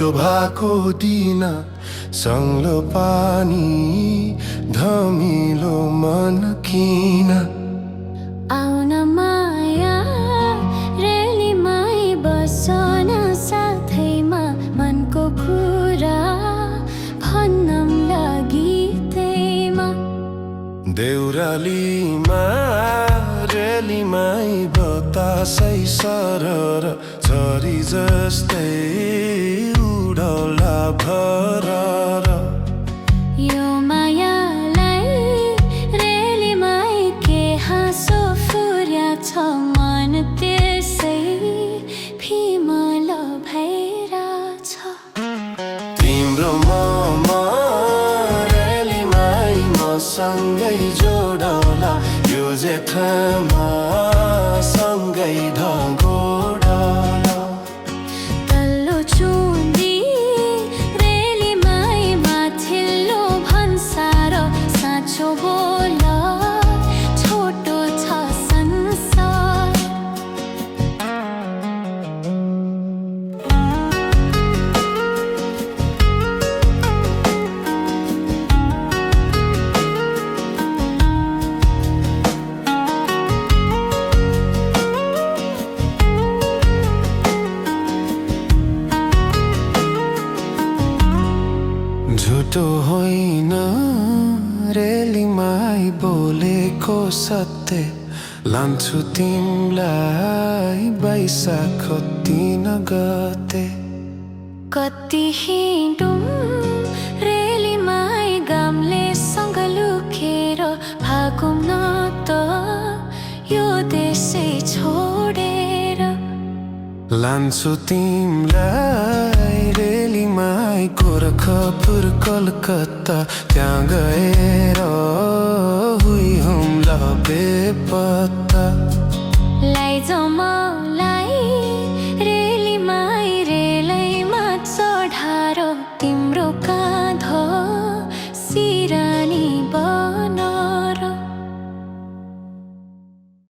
भेटो भएको दिन सङ्लो पानी धमिलो मन किन आउन माया रेलीमै बसन साथैमा मनको कुरा भन्न लागि त्यहीमा देउरालीमा रेलीमै बतासै सरर झरी जस्तै उडौला भरर यो मायालाई रेलीमै के हाँसो फुर्या छ मन त्यसै फिमल भइरहेछ तिम्रो ममा रेलीमै मसँगै जोडौला यो जेठमा सँगै ढङ्गोडला तल्लो चुन्दी रेलीमै माथिल्लो भन्सार साँचो बोल छोटो छ संसार झुटो होइन रेलीमै बोलेको सत्य लान्छु तिमलाई वैशाख 3 गते कति हिँडौँ रेलीमै गाम्लेसँग लुकेर भागौँ न त यो देशै छोडेर लान्छु तिमलाई रेलीमै गोरखपुर कलकत्ता त्यहाँ गएर हुई हुम्ला बेपत्ता लैजाऊ मलाई